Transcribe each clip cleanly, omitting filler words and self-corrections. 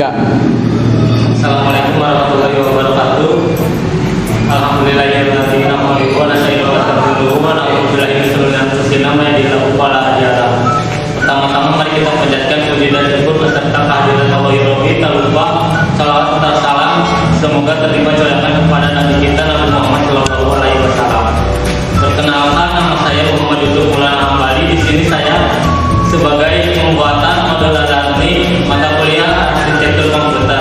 Assalamualaikum warahmatullahi wabarakatuh. Alhamdulillahirabbil alamin wa nasta'inu wa nastaghfiruh wa na'udzu billahi min shururi anfusina wa min sayyi'ati a'malina. Pertama-tama mari kita panjatkan puji dan syukur beserta kehadiran Allah kita lupa salawat serta salam semoga terima curahkan kepada Nabi kita Nabi Muhammad sallallahu alaihi wasallam. Perkenalkan, nama saya Muhammad Yusuf Maulana Hambali. Di sini saya sebagai pembuatan model adani mata kuliah arsitektur komputer.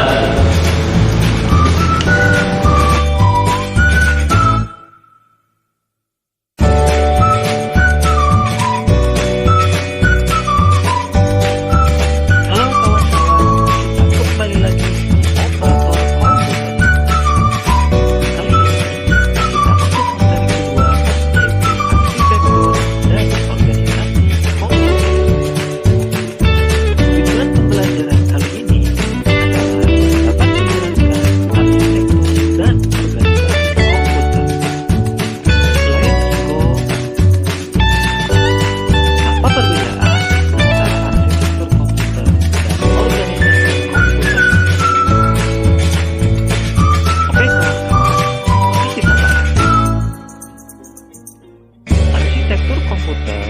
Arsitektur komputer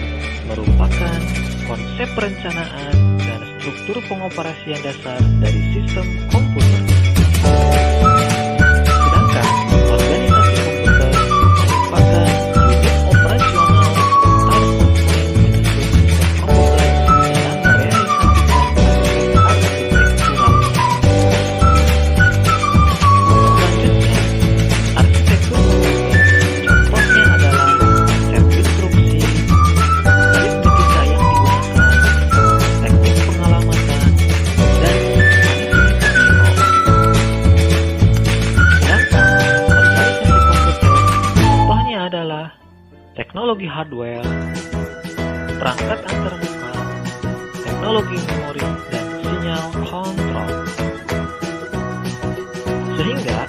merupakan konsep perencanaan dan struktur pengoperasian dasar dari sistem komputer. Sedangkan organisasi komputer merupakan unit operasional atau komponen penyusun sistem komputer dalam merealisasikan aspek arsitektural. Selanjutnya, arsitektur komputer contohnya adalah instruksi, aritmetika yang digunakan, teknik pengalamatan, dan sedangkan organisasi komputer contohnya adalah teknologi hardware, perangkat antarmuka, teknologi memori, dan sinyal kontrol. Sehingga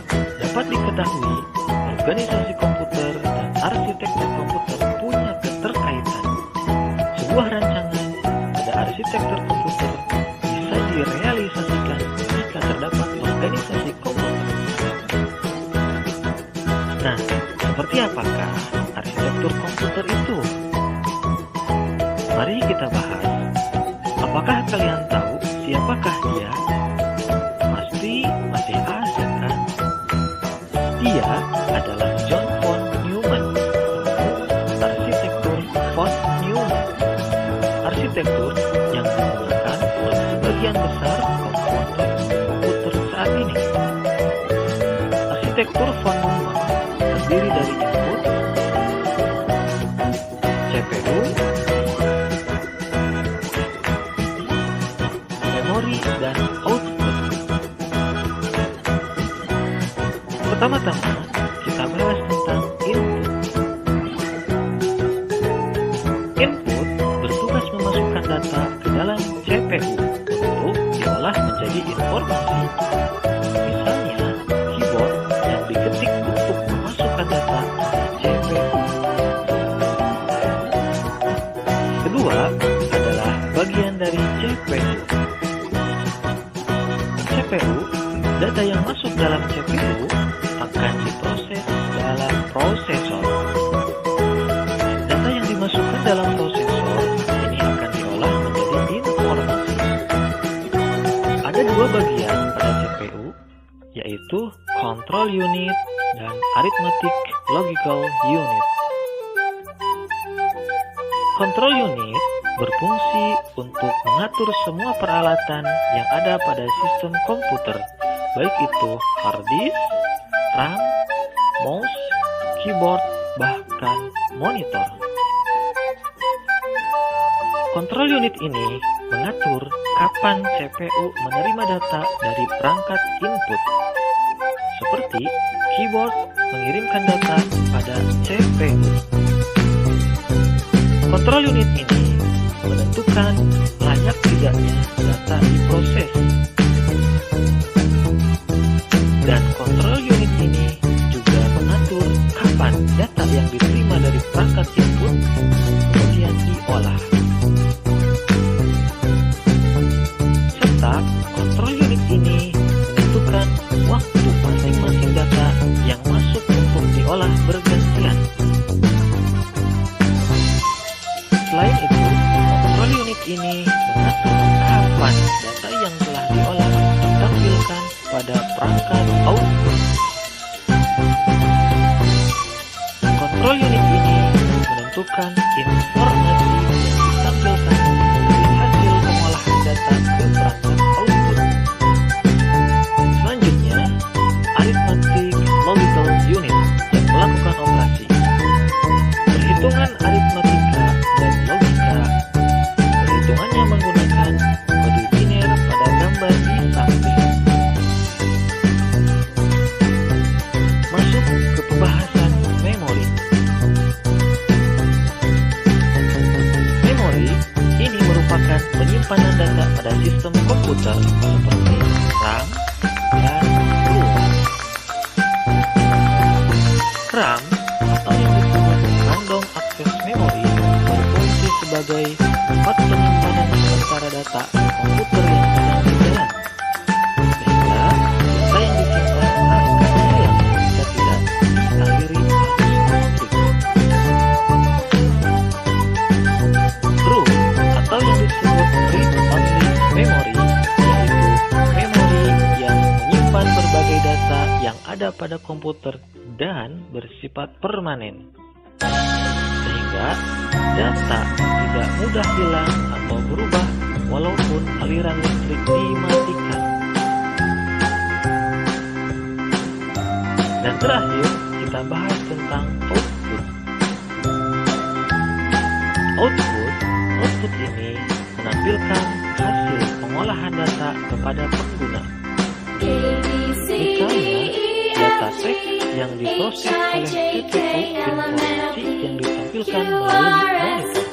dapat diketahui organisasi komputer dan arsitektur komputer punya keterkaitan. Sebuah rancangan pada arsitektur komputer bisa direalisasikan jika terdapat organisasi komputer. Nah, seperti apakah arsitektur komputer itu? Mari kita bahas. Apakah kalian tahu siapakah dia? Pasti masih asing kan? Dia adalah John von Neumann, arsitektur von Neumann. Arsitektur yang digunakan oleh sebagian besar komponen komputer saat ini. Arsitektur von Neumann terdiri dari input, CPU, memori, dan output. Pertama-tama, kita bahas tentang input. Input bertugas memasukkan data ke dalam CPU untuk diolah menjadi informasi. Misalnya, keyboard yang diketik untuk memasukkan data ke CPU. Kedua adalah bagian dari CPU. CPU, data yang masuk dalam CPU akan diproses dalam prosesor. Data yang dimasukkan dalam prosesor ini akan diolah menjadi informasi. Ada dua bagian pada CPU, yaitu control unit dan arithmetic logical unit. Control unit berfungsi untuk mengatur semua peralatan yang ada pada sistem komputer, baik itu hard disk, RAM, mouse, keyboard, bahkan monitor. Kontrol unit ini mengatur kapan CPU menerima data dari perangkat input, seperti keyboard mengirimkan data pada CPU. Kontrol unit ini menentukan layak tidaknya data diproses. Dan kontrol unit ini juga mengatur kapan data yang diterima dari perangkat input kemudian diolah. Serta kontrol unit ini kepada perangkat output. Kontrol unit ini menentukan informasi yang ditampilkan dari hasil pengolahan data ke perangkat output. Selanjutnya, arithmetic logical unit yang melakukan operasi. Perhitungan aritmatika dan logika. Perhitungannya menggunakan kode biner pada gambar di samping. Masuk ke pembahasan memori. Memori ini merupakan penyimpanan data pada sistem komputer seperti RAM dan ROM. RAM atau yang disebut random access memory berfungsi sebagai tempat penyimpanan sementara data komputer yang sedang berjalan, sehingga data yang disimpan akan hilang jika tidak dialiri arus listrik. ROM atau yang disebut read only memory yaitu memori yang menyimpan berbagai data yang ada pada komputer dan bersifat permanen, sehingga data tidak mudah hilang atau berubah walaupun aliran listrik dimatikan. Dan terakhir, kita bahas tentang output. Output ini menampilkan hasil pengolahan data kepada pengguna. Misalnya, data teks yang diproses oleh CPU informasi yang ditampilkan melalui monitor.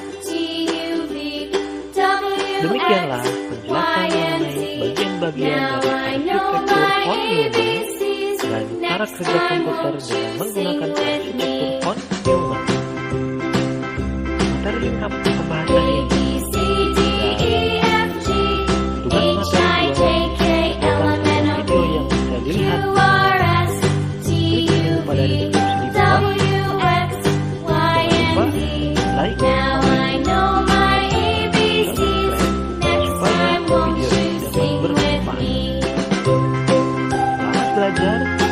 Demikianlah penjelasan mengenai bagian-bagian dari arsitektur von Neumann dan cara kerja komputer dengan menggunakan arsitektur von Neumann. Materi lengkap pembahasan ini tugas materi 2 merupakan video yang bisa dilihat pada deskripsi di bawah. Jangan lupa like, comment, supaya video ini dapat bermanfaat. Selamat belajar.